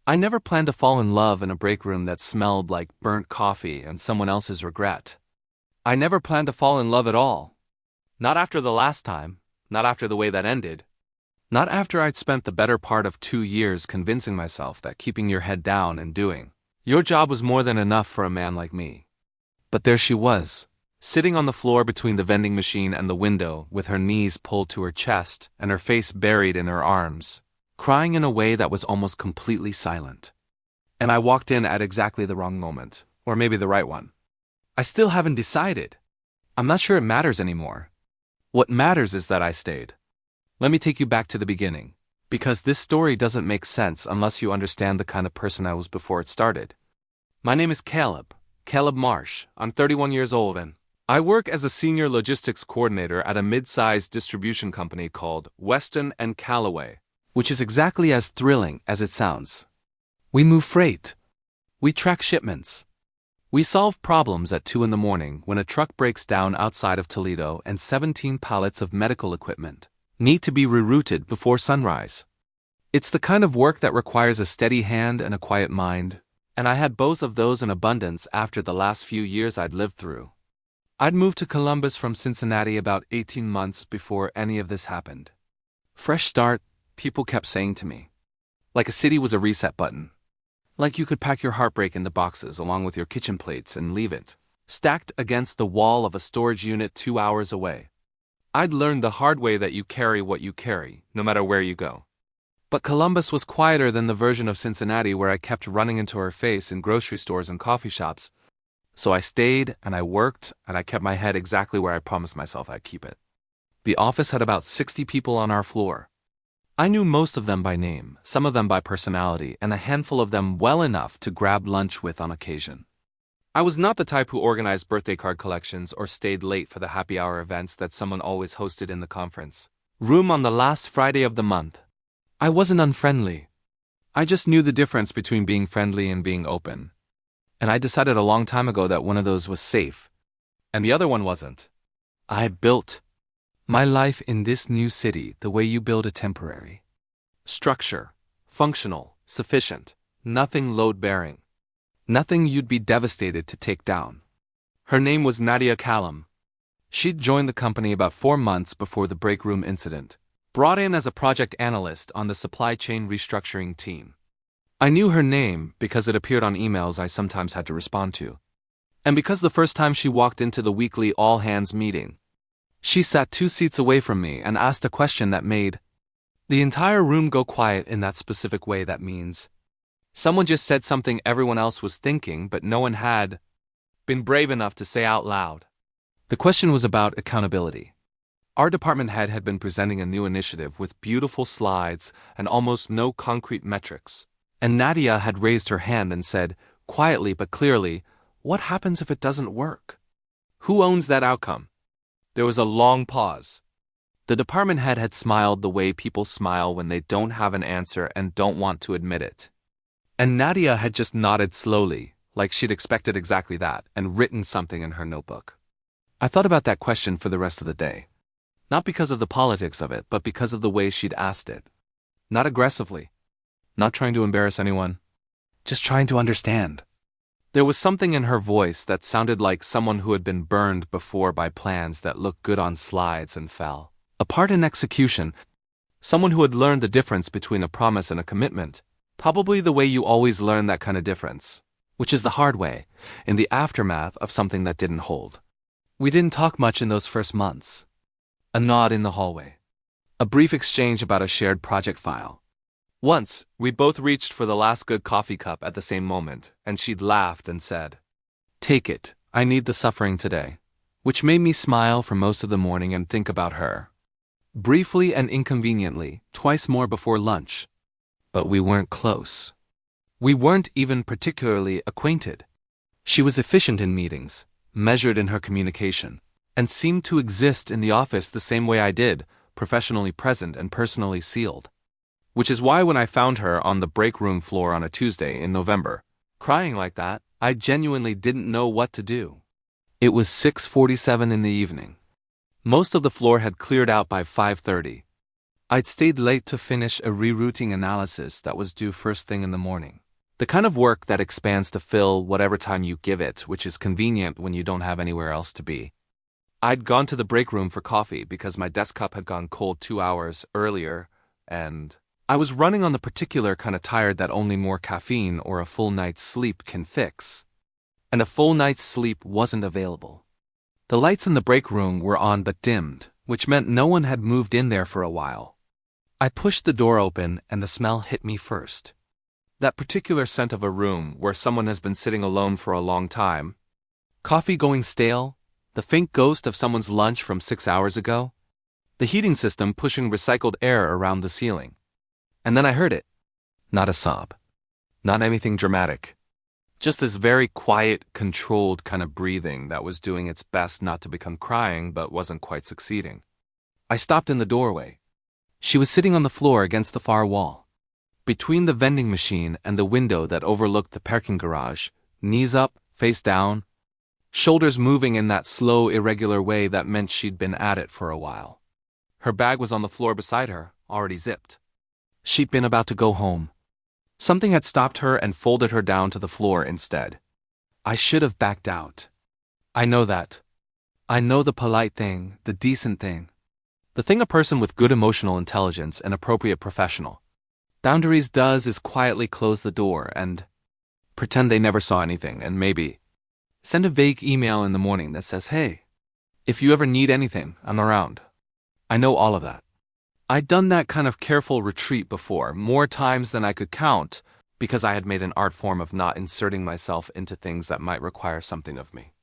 I never planned to fall in love in a break room that smelled like burnt coffee and someone else's regret. I never planned to fall in love at all. Not after the last time, not after the way that ended. Not after I'd spent the better part of 2 years convincing myself that keeping your head down and doing your job was more than enough for a man like me. But there she was, sitting on the floor between the vending machine and the window with her knees pulled to her chest and her face buried in her arms, crying in a way that was almost completely silent. And I walked in at exactly the wrong moment, or maybe the right one. I still haven't decided. I'm not sure it matters anymore. What matters is that I stayed. Let me take you back to the beginning, because this story doesn't make sense unless you understand the kind of person I was before it started. My name is Caleb Marsh. I'm 31 years old and I work as a senior logistics coordinator at a mid-sized distribution company called Weston and Callaway, which is exactly as thrilling as it sounds. We move freight. We track shipments. We solve problems at 2 in the morning when a truck breaks down outside of Toledo and 17 pallets of medical equipment need to be rerouted before sunrise. It's the kind of work that requires a steady hand and a quiet mind, and I had both of those in abundance after the last few years I'd lived through. I'd moved to Columbus from Cincinnati about 18 months before any of this happened. Fresh start, people kept saying to me. Like a city was a reset button. Like you could pack your heartbreak into boxes along with your kitchen plates and leave it stacked against the wall of a storage unit 2 hours away. I'd learned the hard way that you carry what you carry, no matter where you go. But Columbus was quieter than the version of Cincinnati where I kept running into her face in grocery stores and coffee shops. So I stayed and I worked and I kept my head exactly where I promised myself I'd keep it. The office had about 60 people on our floor. I knew most of them by name, some of them by personality, and a handful of them well enough to grab lunch with on occasion. I was not the type who organized birthday card collections or stayed late for the happy hour events that someone always hosted in the conference room on the last Friday of the month. I wasn't unfriendly. I just knew the difference between being friendly and being open. And I decided a long time ago that one of those was safe, and the other one wasn't. I built my life in this new city the way you build a temporary structure, functional, sufficient, nothing load-bearing. Nothing you'd be devastated to take down. Her name was Nadia Callum. She'd joined the company about 4 months before the break room incident, brought in as a project analyst on the supply chain restructuring team. I knew her name because it appeared on emails I sometimes had to respond to. And because the first time she walked into the weekly all-hands meeting, she sat 2 seats away from me and asked a question that made the entire room go quiet in that specific way that means someone just said something everyone else was thinking, but no one had been brave enough to say out loud. The question was about accountability. Our department head had been presenting a new initiative with beautiful slides and almost no concrete metrics. And Nadia had raised her hand and said, quietly but clearly, "What happens if it doesn't work? Who owns that outcome?" There was a long pause. The department head had smiled the way people smile when they don't have an answer and don't want to admit it. And Nadia had just nodded slowly, like she'd expected exactly that, and written something in her notebook. I thought about that question for the rest of the day. Not because of the politics of it, but because of the way she'd asked it. Not aggressively. Not trying to embarrass anyone. Just trying to understand. There was something in her voice that sounded like someone who had been burned before by plans that looked good on slides and fell apart in execution. Someone who had learned the difference between a promise and a commitment. Probably the way you always learn that kind of difference, which is the hard way, in the aftermath of something that didn't hold. We didn't talk much in those first months. A nod in the hallway. A brief exchange about a shared project file. Once, we both reached for the last good coffee cup at the same moment, and she'd laughed and said, "Take it, I need the suffering today," which made me smile for most of the morning and think about her. Briefly and inconveniently, twice more before lunch. But we weren't close. We weren't even particularly acquainted. She was efficient in meetings, measured in her communication, and seemed to exist in the office the same way I did, professionally present and personally sealed. Which is why when I found her on the break room floor on a Tuesday in November, crying like that, I genuinely didn't know what to do. It was 6:47 in the evening. Most of the floor had cleared out by 5:30. I'd stayed late to finish a rerouting analysis that was due first thing in the morning. The kind of work that expands to fill whatever time you give it, which is convenient when you don't have anywhere else to be. I'd gone to the break room for coffee because my desk cup had gone cold 2 hours earlier, and I was running on the particular kind of tired that only more caffeine or a full night's sleep can fix. And a full night's sleep wasn't available. The lights in the break room were on but dimmed, which meant no one had moved in there for a while. I pushed the door open and the smell hit me first. That particular scent of a room where someone has been sitting alone for a long time. Coffee going stale, the faint ghost of someone's lunch from 6 hours ago, the heating system pushing recycled air around the ceiling. And then I heard it. Not a sob. Not anything dramatic. Just this very quiet, controlled kind of breathing that was doing its best not to become crying but wasn't quite succeeding. I stopped in the doorway. She was sitting on the floor against the far wall. Between the vending machine and the window that overlooked the parking garage, knees up, face down, shoulders moving in that slow, irregular way that meant she'd been at it for a while. Her bag was on the floor beside her, already zipped. She'd been about to go home. Something had stopped her and folded her down to the floor instead. I should have backed out. I know that. I know the polite thing, the decent thing. The thing a person with good emotional intelligence and appropriate professional boundaries does is quietly close the door and pretend they never saw anything and maybe send a vague email in the morning that says, "Hey, if you ever need anything, I'm around." I know all of that. I'd done that kind of careful retreat before, more times than I could count, because I had made an art form of not inserting myself into things that might require something of me.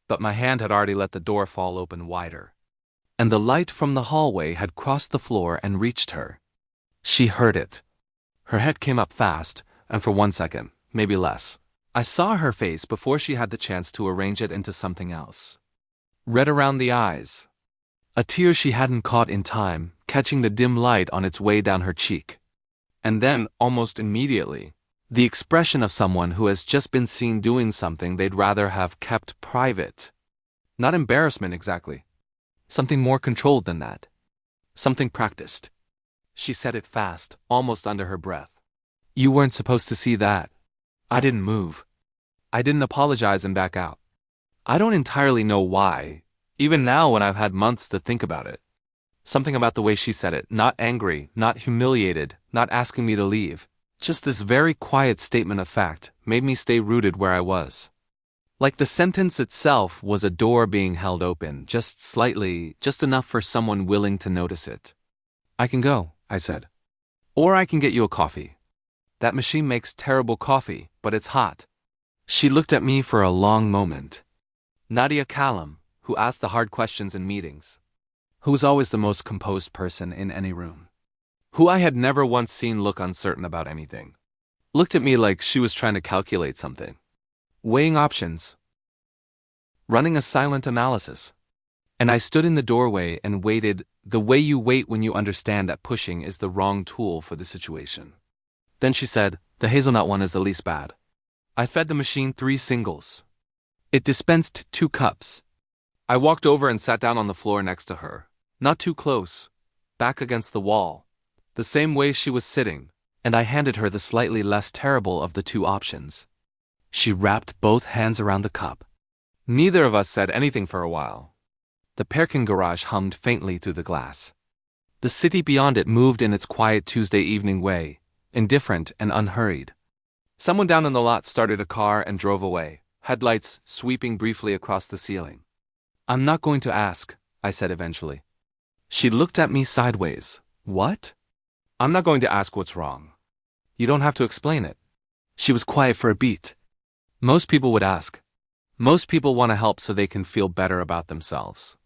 But my hand had already let the door fall open wider. And the light from the hallway had crossed the floor and reached her. She heard it. Her head came up fast, and for 1 second, maybe less, I saw her face before she had the chance to arrange it into something else. Red around the eyes. A tear she hadn't caught in time, catching the dim light on its way down her cheek. And then, almost immediately, the expression of someone who has just been seen doing something they'd rather have kept private. Not embarrassment exactly. Something more controlled than that. Something practiced. She said it fast, almost under her breath. "You weren't supposed to see that." I didn't move. I didn't apologize and back out. I don't entirely know why, even now when I've had months to think about it. Something about the way she said it, not angry, not humiliated, not asking me to leave. Just this very quiet statement of fact made me stay rooted where I was. Like the sentence itself was a door being held open, just slightly, just enough for someone willing to notice it. "I can go," I said. "Or I can get you a coffee. That machine makes terrible coffee, but it's hot." She looked at me for a long moment. Nadia, who asked the hard questions in meetings, who was always the most composed person in any room, who I had never once seen look uncertain about anything, looked at me like she was trying to calculate something, weighing options, running a silent analysis. And I stood in the doorway and waited the way you wait when you understand that pushing is the wrong tool for the situation. Then she said, "The hazelnut one is the least bad." I fed the machine 3 singles. It dispensed 2 cups. I walked over and sat down on the floor next to her, not too close, back against the wall, the same way she was sitting, and I handed her the slightly less terrible of the 2 options. She wrapped both hands around the cup. Neither of us said anything for a while. The parking garage hummed faintly through the glass. The city beyond it moved in its quiet Tuesday evening way, indifferent and unhurried. Someone down in the lot started a car and drove away, headlights sweeping briefly across the ceiling. "I'm not going to ask," I said eventually. She looked at me sideways. "What?" "I'm not going to ask what's wrong. You don't have to explain it." She was quiet for a beat. "Most people would ask. Most people want to help so they can feel better about themselves.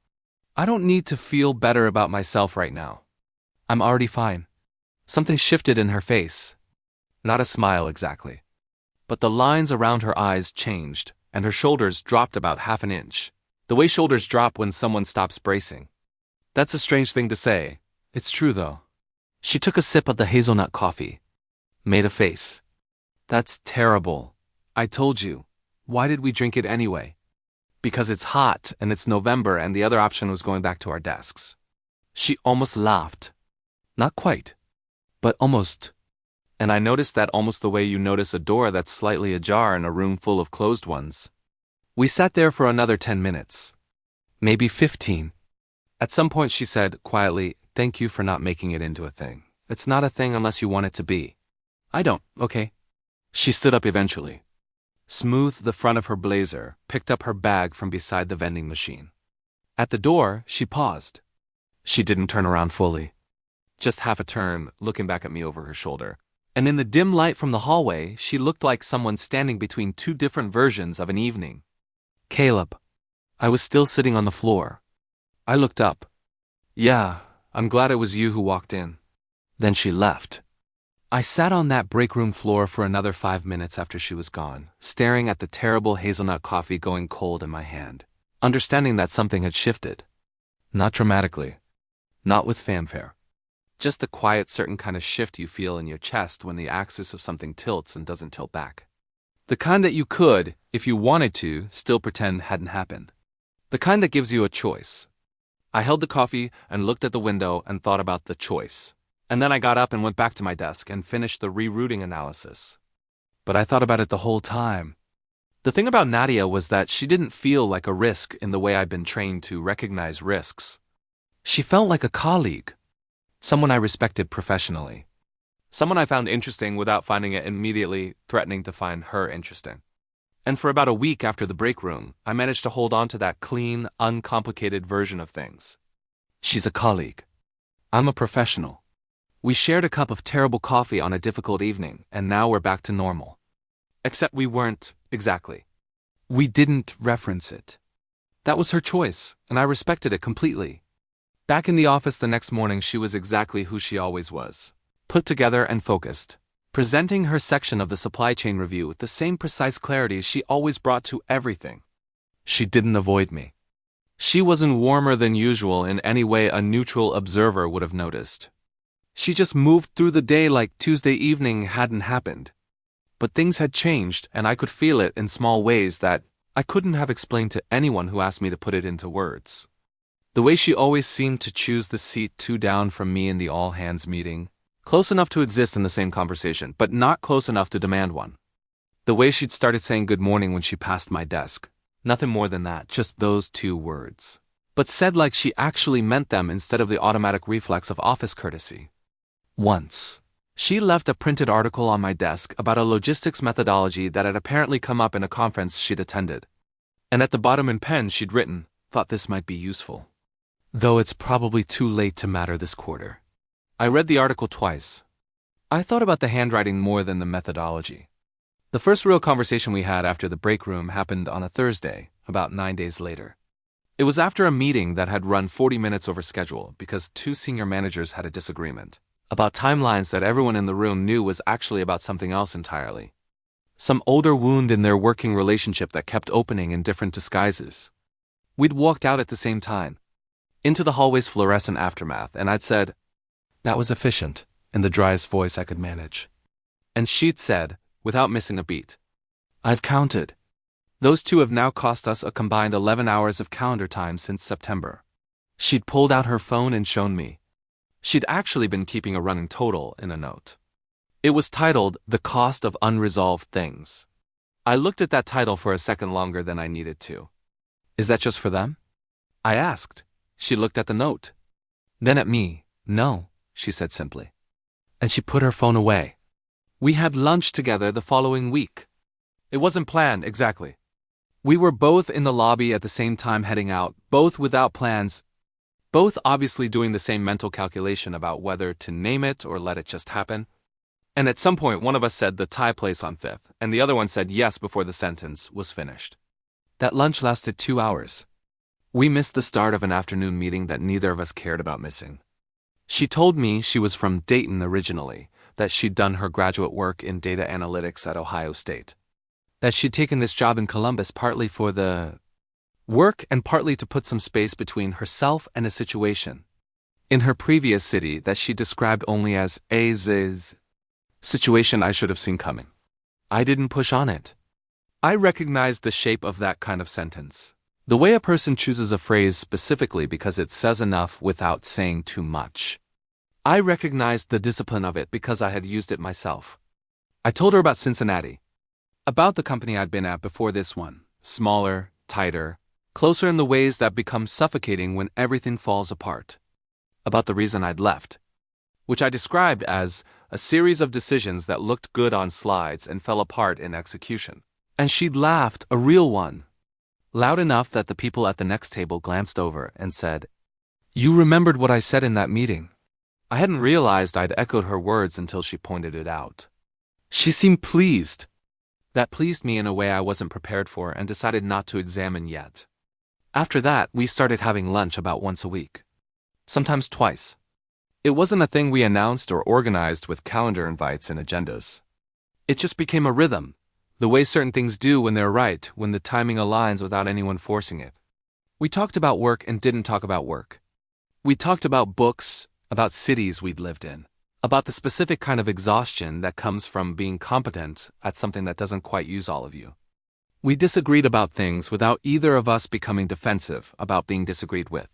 I don't need to feel better about myself right now. I'm already fine." Something shifted in her face. Not a smile exactly. But the lines around her eyes changed, and her shoulders dropped about half an inch. The way shoulders drop when someone stops bracing. That's a strange thing to say. It's true though. She took a sip of the hazelnut coffee. Made a face. "That's terrible. I told you. Why did we drink it anyway?" "Because it's hot and it's November and the other option was going back to our desks." She almost laughed. Not quite, but almost. And I noticed that almost the way you notice a door that's slightly ajar in a room full of closed ones. We sat there for another 10 minutes. Maybe 15. At some point she said, quietly, "Thank you for not making it into a thing. It's not a thing unless you want it to be." "I don't, okay?" She stood up eventually, smoothed the front of her blazer, picked up her bag from beside the vending machine. At the door, she paused. She didn't turn around fully. Just half a turn, looking back at me over her shoulder. And in the dim light from the hallway, she looked like someone standing between two different versions of an evening. "Caleb." I was still sitting on the floor. I looked up. "Yeah, I'm glad it was you who walked in." Then she left. I sat on that break room floor for another 5 minutes after she was gone, staring at the terrible hazelnut coffee going cold in my hand, understanding that something had shifted. Not dramatically. Not with fanfare. Just the quiet, certain kind of shift you feel in your chest when the axis of something tilts and doesn't tilt back. The kind that you could, if you wanted to, still pretend hadn't happened. The kind that gives you a choice. I held the coffee and looked at the window and thought about the choice. And then I got up and went back to my desk and finished the rerouting analysis. But I thought about it the whole time. The thing about Nadia was that she didn't feel like a risk in the way I'd been trained to recognize risks. She felt like a colleague. Someone I respected professionally. Someone I found interesting without finding it immediately threatening to find her interesting. And for about a week after the break room, I managed to hold on to that clean, uncomplicated version of things. She's a colleague. I'm a professional. We shared a cup of terrible coffee on a difficult evening, and now we're back to normal. Except we weren't, exactly. We didn't reference it. That was her choice, and I respected it completely. Back in the office the next morning, she was exactly who she always was. Put together and focused. Presenting her section of the supply chain review with the same precise clarity she always brought to everything. She didn't avoid me. She wasn't warmer than usual in any way a neutral observer would have noticed. She just moved through the day like Tuesday evening hadn't happened. But things had changed, and I could feel it in small ways that I couldn't have explained to anyone who asked me to put it into words. The way she always seemed to choose the seat 2 down from me in the all-hands meeting, close enough to exist in the same conversation, but not close enough to demand one. The way she'd started saying good morning when she passed my desk. Nothing more than that, just those 2 words. But said like she actually meant them instead of the automatic reflex of office courtesy. Once, she left a printed article on my desk about a logistics methodology that had apparently come up in a conference she'd attended. And at the bottom in pen she'd written, "Thought this might be useful. Though it's probably too late to matter this quarter." I read the article twice. I thought about the handwriting more than the methodology. The first real conversation we had after the break room happened on a Thursday, about 9 days later. It was after a meeting that had run 40 minutes over schedule because 2 senior managers had a disagreement about timelines that everyone in the room knew was actually about something else entirely. Some older wound in their working relationship that kept opening in different disguises. We'd walked out at the same time, into the hallway's fluorescent aftermath, and I'd said, "That was efficient," in the driest voice I could manage. And she'd said, without missing a beat, "I've counted. Those 2 have now cost us a combined 11 hours of calendar time since September." She'd pulled out her phone and shown me. She'd actually been keeping a running total in a note. It was titled, "The Cost of Unresolved Things." I looked at that title for a second longer than I needed to. "Is that just for them?" I asked. She looked at the note. Then at me. "No," she said simply. And she put her phone away. We had lunch together the following week. It wasn't planned, exactly. We were both in the lobby at the same time heading out, both without plans, both obviously doing the same mental calculation about whether to name it or let it just happen. And at some point one of us said the Thai place on 5th, and the other one said yes before the sentence was finished. That lunch lasted 2 hours. We missed the start of an afternoon meeting that neither of us cared about missing. She told me she was from Dayton originally, that she'd done her graduate work in data analytics at Ohio State, that she'd taken this job in Columbus partly for the work and partly to put some space between herself and a situation in her previous city that she described only as a situation I should have seen coming. I didn't push on it. I recognized the shape of that kind of sentence. The way a person chooses a phrase specifically because it says enough without saying too much. I recognized the discipline of it because I had used it myself. I told her about Cincinnati, about the company I'd been at before this one, smaller, tighter, closer in the ways that become suffocating when everything falls apart. About the reason I'd left, which I described as a series of decisions that looked good on slides and fell apart in execution. And she'd laughed, a real one, loud enough that the people at the next table glanced over and said, "You remembered what I said in that meeting." I hadn't realized I'd echoed her words until she pointed it out. She seemed pleased. That pleased me in a way I wasn't prepared for and decided not to examine yet. After that, we started having lunch about once a week. Sometimes twice. It wasn't a thing we announced or organized with calendar invites and agendas. It just became a rhythm, the way certain things do when they're right, when the timing aligns without anyone forcing it. We talked about work and didn't talk about work. We talked about books, about cities we'd lived in, about the specific kind of exhaustion that comes from being competent at something that doesn't quite use all of you. We disagreed about things without either of us becoming defensive about being disagreed with.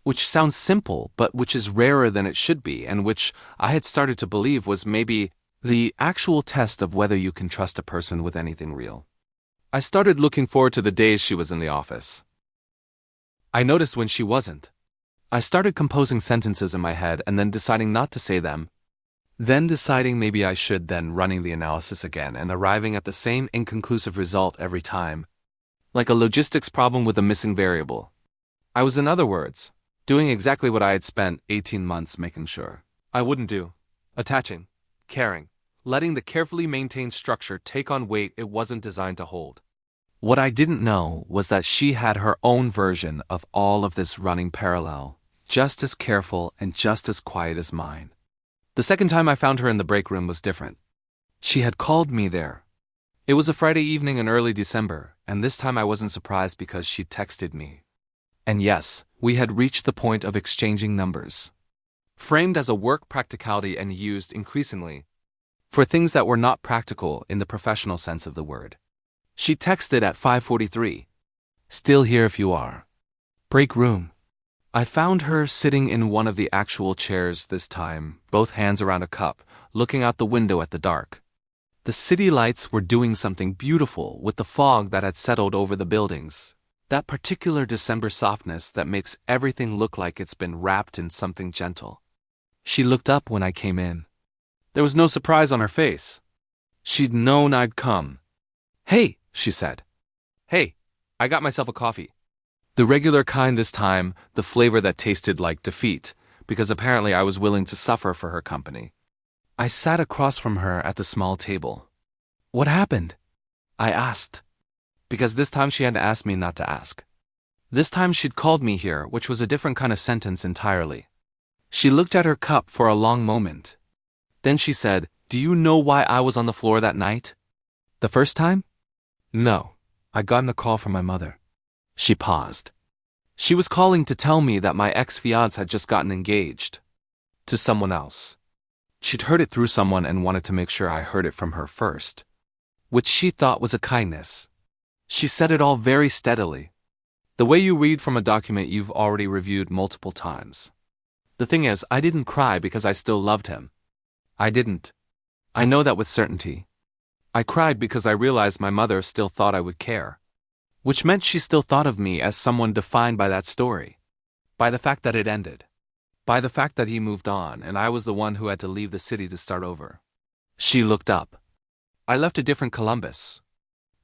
Which sounds simple, but which is rarer than it should be, and which I had started to believe was maybe the actual test of whether you can trust a person with anything real. I started looking forward to the days she was in the office. I noticed when she wasn't. I started composing sentences in my head and then deciding not to say them, then deciding maybe I should, then running the analysis again and arriving at the same inconclusive result every time, like a logistics problem with a missing variable. I was, in other words, doing exactly what I had spent 18 months making sure I wouldn't do. Attaching, caring, letting the carefully maintained structure take on weight it wasn't designed to hold. What I didn't know was that she had her own version of all of this running parallel, just as careful and just as quiet as mine. The second time I found her in the break room was different. She had called me there. It was a Friday evening in early December, and this time I wasn't surprised because she texted me. And yes, we had reached the point of exchanging numbers. Framed as a work practicality and used increasingly for things that were not practical in the professional sense of the word. She texted at 5:43. "Still here if you are." Break room. I found her sitting in one of the actual chairs this time, both hands around a cup, looking out the window at the dark. The city lights were doing something beautiful with the fog that had settled over the buildings. That particular December softness that makes everything look like it's been wrapped in something gentle. She looked up when I came in. There was no surprise on her face. She'd known I'd come. "Hey," she said. "Hey, I got myself a coffee." The regular kind this time, the flavor that tasted like defeat, because apparently I was willing to suffer for her company. I sat across from her at the small table. "What happened?" I asked. Because this time she had asked me not to ask. This time she'd called me here, which was a different kind of sentence entirely. She looked at her cup for a long moment. Then she said, "Do you know why I was on the floor that night? The first time?" "No. I'd gotten a call from my mother." She paused. She was calling to tell me that my ex-fiance had just gotten engaged. To someone else. She'd heard it through someone and wanted to make sure I heard it from her first. Which she thought was a kindness. She said it all very steadily. The way you read from a document you've already reviewed multiple times. The thing is, I didn't cry because I still loved him. I didn't. I know that with certainty. I cried because I realized my mother still thought I would care. Which meant she still thought of me as someone defined by that story. By the fact that it ended. By the fact that he moved on and I was the one who had to leave the city to start over. She looked up. I left a different Columbus.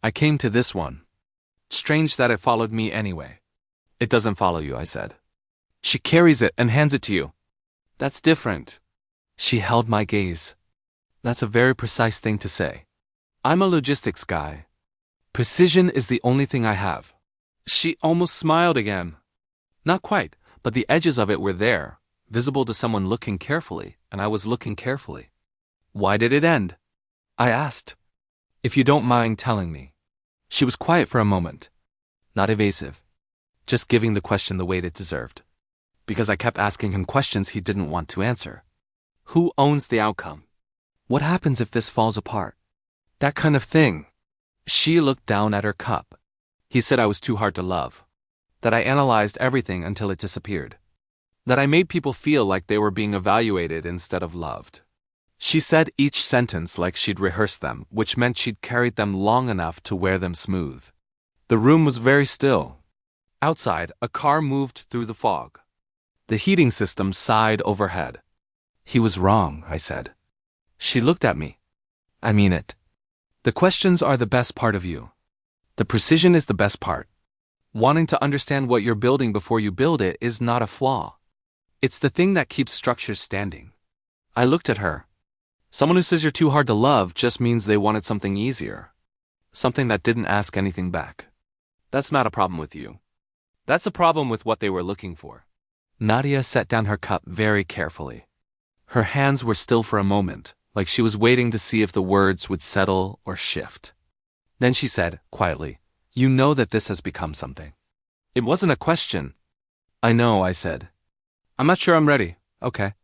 I came to this one. Strange that it followed me anyway. "It doesn't follow you," I said. "She carries it and hands it to you." "That's different." She held my gaze. "That's a very precise thing to say. I'm a logistics guy. Precision is the only thing I have." She almost smiled again. Not quite, but the edges of it were there, visible to someone looking carefully, and I was looking carefully. "Why did it end?" I asked. "If you don't mind telling me." She was quiet for a moment. Not evasive. Just giving the question the weight it deserved. Because I kept asking him questions he didn't want to answer. Who owns the outcome? What happens if this falls apart? That kind of thing. She looked down at her cup. He said I was too hard to love. That I analyzed everything until it disappeared. That I made people feel like they were being evaluated instead of loved. She said each sentence like she'd rehearsed them, which meant she'd carried them long enough to wear them smooth. The room was very still. Outside, a car moved through the fog. The heating system sighed overhead. He was wrong, I said. She looked at me. I mean it. The questions are the best part of you. The precision is the best part. Wanting to understand what you're building before you build it is not a flaw. It's the thing that keeps structures standing. I looked at her. Someone who says you're too hard to love just means they wanted something easier. Something that didn't ask anything back. That's not a problem with you. That's a problem with what they were looking for. Nadia set down her cup very carefully. Her hands were still for a moment, like she was waiting to see if the words would settle or shift. Then she said, quietly, "You know that this has become something." It wasn't a question. "I know," I said. "I'm not sure I'm ready." "Okay."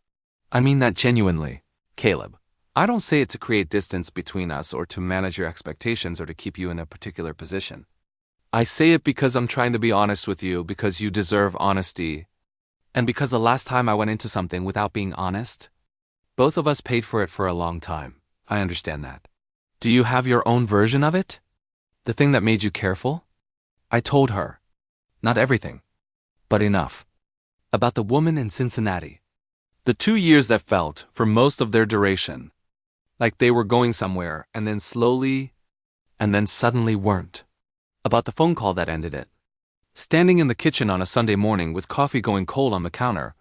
"I mean that genuinely, Caleb. I don't say it to create distance between us or to manage your expectations or to keep you in a particular position. I say it because I'm trying to be honest with you, because you deserve honesty, and because the last time I went into something without being honest, both of us paid for it for a long time. I understand that. Do you have your own version of it? The thing that made you careful?" I told her. Not everything, but enough. About the woman in Cincinnati. The 2 years that felt, for most of their duration, like they were going somewhere, and then slowly, and then suddenly weren't. About the phone call that ended it. Standing in the kitchen on a Sunday morning with coffee going cold on the counter,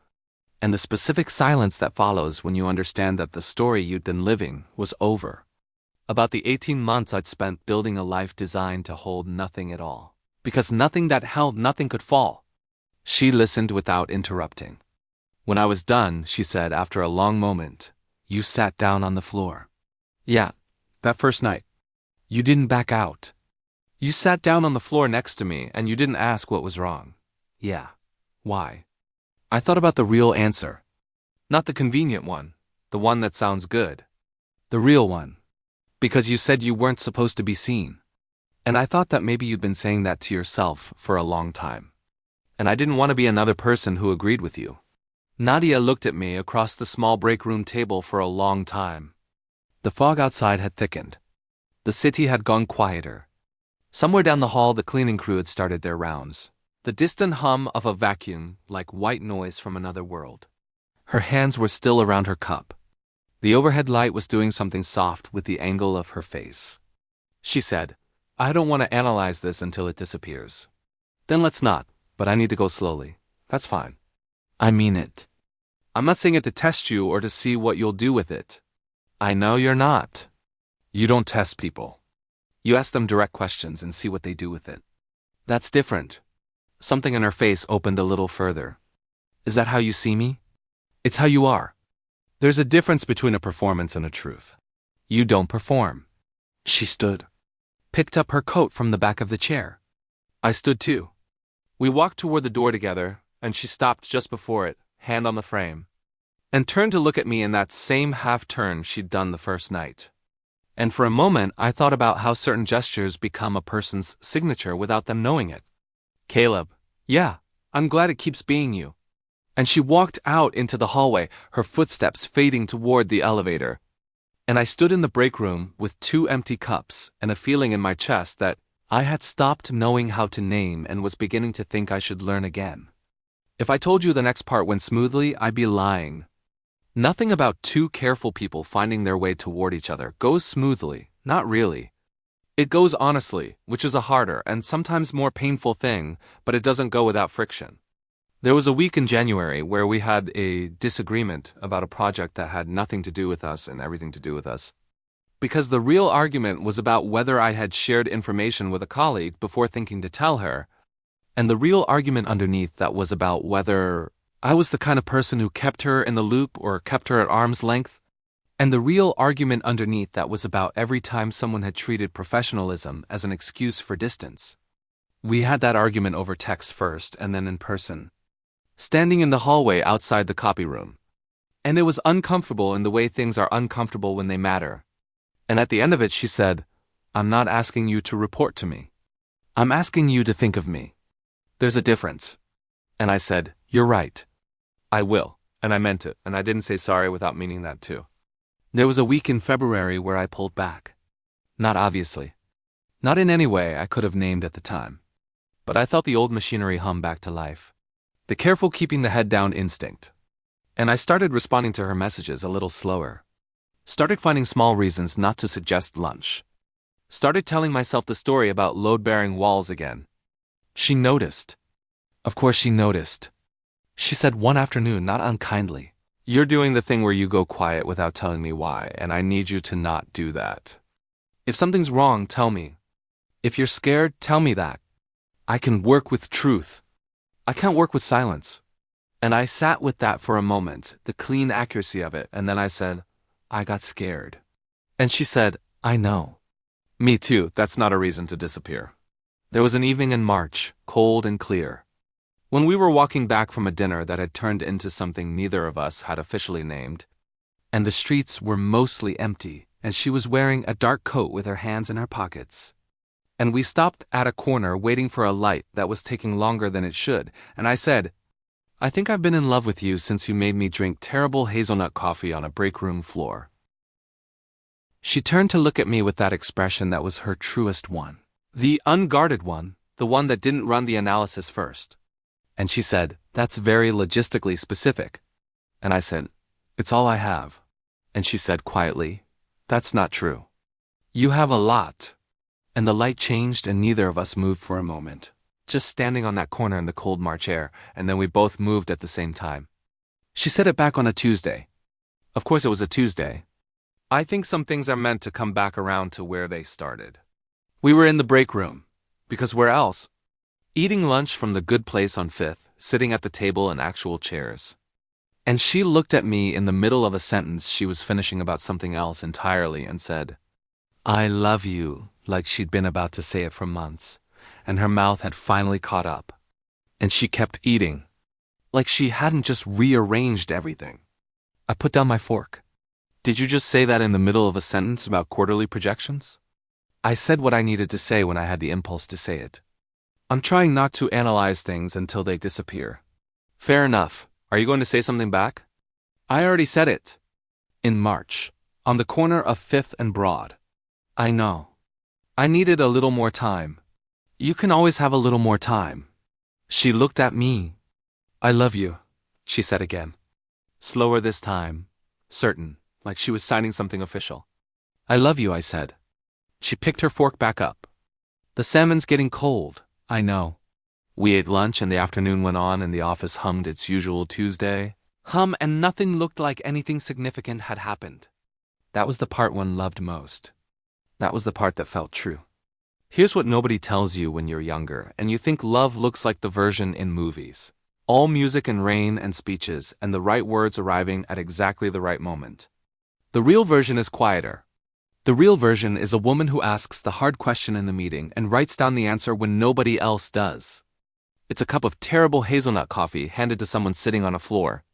and the specific silence that follows when you understand that the story you'd been living was over. About the 18 months I'd spent building a life designed to hold nothing at all. Because nothing that held nothing could fall. She listened without interrupting. When I was done, she said after a long moment, "You sat down on the floor." "Yeah, that first night. You didn't back out. You sat down on the floor next to me and you didn't ask what was wrong." "Yeah. Why?" I thought about the real answer. Not the convenient one, the one that sounds good. The real one. Because you said you weren't supposed to be seen. And I thought that maybe you'd been saying that to yourself for a long time. And I didn't want to be another person who agreed with you. Nadia looked at me across the small break room table for a long time. The fog outside had thickened. The city had gone quieter. Somewhere down the hall the cleaning crew had started their rounds. The distant hum of a vacuum like white noise from another world. Her hands were still around her cup. The overhead light was doing something soft with the angle of her face. She said, "I don't want to analyze this until it disappears." "Then let's not, but I need to go slowly." "That's fine." "I mean it. I'm not saying it to test you or to see what you'll do with it." "I know you're not. You don't test people. You ask them direct questions and see what they do with it." "That's different." Something in her face opened a little further. "Is that how you see me?" "It's how you are. There's a difference between a performance and a truth. You don't perform." She stood. Picked up her coat from the back of the chair. I stood too. We walked toward the door together, and she stopped just before it, hand on the frame, and turned to look at me in that same half-turn she'd done the first night. And for a moment I thought about how certain gestures become a person's signature without them knowing it. "Caleb, yeah, I'm glad it keeps being you." And she walked out into the hallway, her footsteps fading toward the elevator. And I stood in the break room with 2 empty cups and a feeling in my chest that I had stopped knowing how to name and was beginning to think I should learn again. If I told you the next part went smoothly, I'd be lying. Nothing about 2 careful people finding their way toward each other goes smoothly, not really. It goes honestly, which is a harder and sometimes more painful thing, but it doesn't go without friction. There was a week in January where we had a disagreement about a project that had nothing to do with us and everything to do with us. Because the real argument was about whether I had shared information with a colleague before thinking to tell her, and the real argument underneath that was about whether I was the kind of person who kept her in the loop or kept her at arm's length, and the real argument underneath that was about every time someone had treated professionalism as an excuse for distance. We had that argument over text first and then in person, standing in the hallway outside the copy room. And it was uncomfortable in the way things are uncomfortable when they matter. And at the end of it she said, "I'm not asking you to report to me. I'm asking you to think of me. There's a difference." And I said, "You're right." I will, and I meant it, and I didn't say sorry without meaning that too. There was a week in February where I pulled back. Not obviously. Not in any way I could have named at the time. But I felt the old machinery hum back to life. The careful keeping the head down instinct. And I started responding to her messages a little slower. Started finding small reasons not to suggest lunch. Started telling myself the story about load-bearing walls again. She noticed. Of course she noticed. She said one afternoon, not unkindly, "You're doing the thing where you go quiet without telling me why, and I need you to not do that. If something's wrong, tell me. If you're scared, tell me that. I can work with truth. I can't work with silence." And I sat with that for a moment, the clean accuracy of it, and then I said, "I got scared." And she said, "I know." Me too, that's not a reason to disappear. There was an evening in March, cold and clear. When we were walking back from a dinner that had turned into something neither of us had officially named, and the streets were mostly empty, and she was wearing a dark coat with her hands in her pockets. And we stopped at a corner waiting for a light that was taking longer than it should, and I said, "I think I've been in love with you since you made me drink terrible hazelnut coffee on a break room floor." She turned to look at me with that expression that was her truest one. The unguarded one, the one that didn't run the analysis first. And she said, "That's very logistically specific." And I said, "It's all I have." And she said quietly, "That's not true. You have a lot." And the light changed and neither of us moved for a moment. Just standing on that corner in the cold March air, and then we both moved at the same time. She said it back on a Tuesday. Of course it was a Tuesday. I think some things are meant to come back around to where they started. We were in the break room. Because where else? Eating lunch from the good place on 5th, sitting at the table in actual chairs. And she looked at me in the middle of a sentence she was finishing about something else entirely and said, "I love you," like she'd been about to say it for months, and her mouth had finally caught up. And she kept eating, like she hadn't just rearranged everything. I put down my fork. "Did you just say that in the middle of a sentence about quarterly projections?" I said what I needed to say when I had the impulse to say it. I'm trying not to analyze things until they disappear. Fair enough. Are you going to say something back? I already said it. In March. On the corner of 5th and Broad. I know. I needed a little more time. You can always have a little more time. She looked at me. "I love you," she said again. Slower this time. Certain, like she was signing something official. "I love you," I said. She picked her fork back up. "The salmon's getting cold. I know." We ate lunch and the afternoon went on and the office hummed its usual Tuesday hum and nothing looked like anything significant had happened. That was the part one loved most. That was the part that felt true. Here's what nobody tells you when you're younger and you think love looks like the version in movies. All music and rain and speeches and the right words arriving at exactly the right moment. The real version is quieter. The real version is a woman who asks the hard question in the meeting and writes down the answer when nobody else does. It's a cup of terrible hazelnut coffee handed to someone sitting on a floor.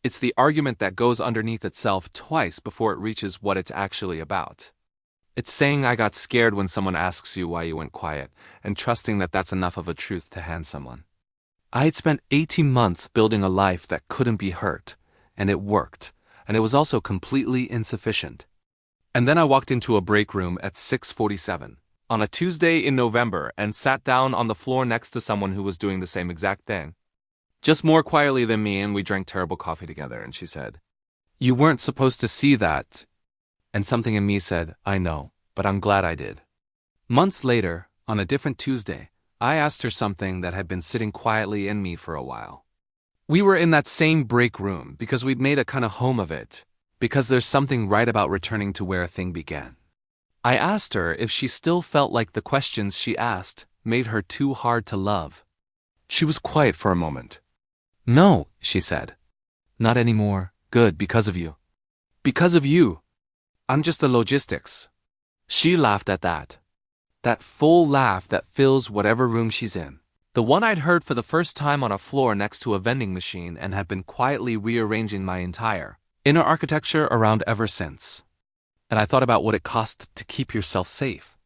It's the argument that goes underneath itself twice before it reaches what it's actually about. It's saying "I got scared" when someone asks you why you went quiet, and trusting that that's enough of a truth to hand someone. I had spent 18 months building a life that couldn't be hurt, and it worked, and it was also completely insufficient. And then I walked into a break room at 6:47 on a Tuesday in November and sat down on the floor next to someone who was doing the same exact thing. Just more quietly than me, and we drank terrible coffee together, and she said, "You weren't supposed to see that." And something in me said, "I know, but I'm glad I did." Months later, on a different Tuesday, I asked her something that had been sitting quietly in me for a while. We were in that same break room because we'd made a kind of home of it. Because there's something right about returning to where a thing began. I asked her if she still felt like the questions she asked made her too hard to love. She was quiet for a moment. "No," she said. "Not anymore. Good, because of you." "Because of you. I'm just the logistics." She laughed at that. That full laugh that fills whatever room she's in. The one I'd heard for the first time on a floor next to a vending machine and had been quietly rearranging my entire inner architecture around ever since. And I thought about what it cost to keep yourself safe.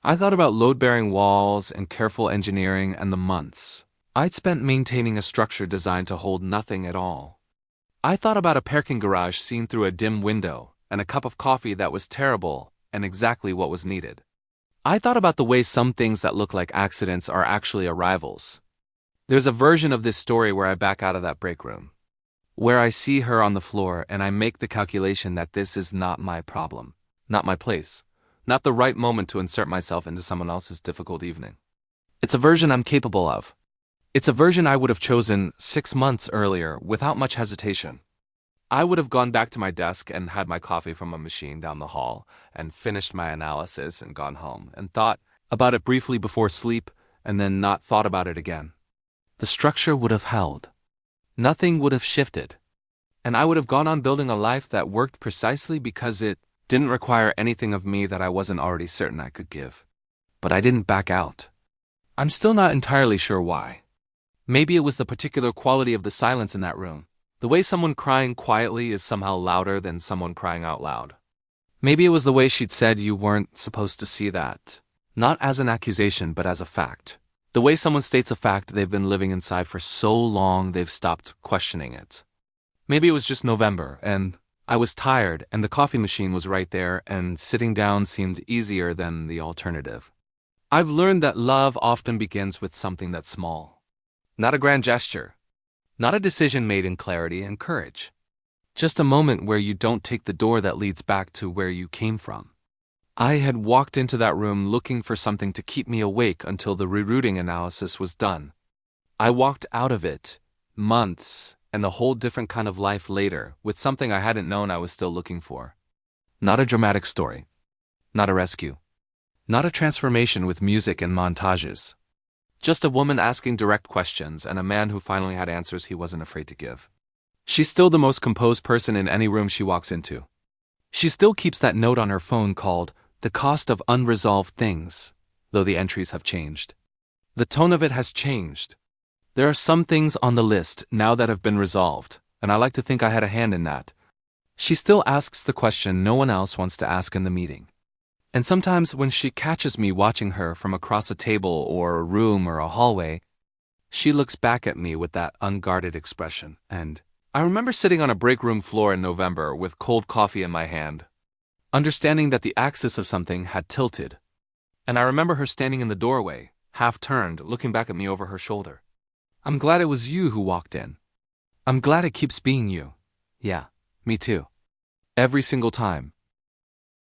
I thought about load-bearing walls and careful engineering and the months I'd spent maintaining a structure designed to hold nothing at all. I thought about a parking garage seen through a dim window, and a cup of coffee that was terrible and exactly what was needed. I thought about the way some things that look like accidents are actually arrivals. There's a version of this story where I back out of that break room, where I see her on the floor and I make the calculation that this is not my problem, not my place, not the right moment to insert myself into someone else's difficult evening. It's a version I'm capable of. It's a version I would have chosen 6 months earlier without much hesitation. I would have gone back to my desk and had my coffee from a machine down the hall and finished my analysis and gone home and thought about it briefly before sleep and then not thought about it again. The structure would have held. Nothing would have shifted. And I would have gone on building a life that worked precisely because it didn't require anything of me that I wasn't already certain I could give. But I didn't back out. I'm still not entirely sure why. Maybe it was the particular quality of the silence in that room. The way someone crying quietly is somehow louder than someone crying out loud. Maybe it was the way she'd said you weren't supposed to see that. Not as an accusation, but as a fact. The way someone states a fact they've been living inside for so long they've stopped questioning it. Maybe it was just November, and I was tired, and the coffee machine was right there, and sitting down seemed easier than the alternative. I've learned that love often begins with something that's small. Not a grand gesture. Not a decision made in clarity and courage. Just a moment where you don't take the door that leads back to where you came from. I had walked into that room looking for something to keep me awake until the rerouting analysis was done. I walked out of it, months, and a whole different kind of life later, with something I hadn't known I was still looking for. Not a dramatic story. Not a rescue. Not a transformation with music and montages. Just a woman asking direct questions and a man who finally had answers he wasn't afraid to give. She's still the most composed person in any room she walks into. She still keeps that note on her phone called "The Cost of Unresolved Things," though the entries have changed. The tone of it has changed. There are some things on the list now that have been resolved, and I like to think I had a hand in that. She still asks the question no one else wants to ask in the meeting. And sometimes when she catches me watching her from across a table or a room or a hallway, she looks back at me with that unguarded expression. And I remember sitting on a break room floor in November with cold coffee in my hand, understanding that the axis of something had tilted. And I remember her standing in the doorway, half turned, looking back at me over her shoulder. I'm glad it was you who walked in. I'm glad it keeps being you. Yeah, me too. Every single time.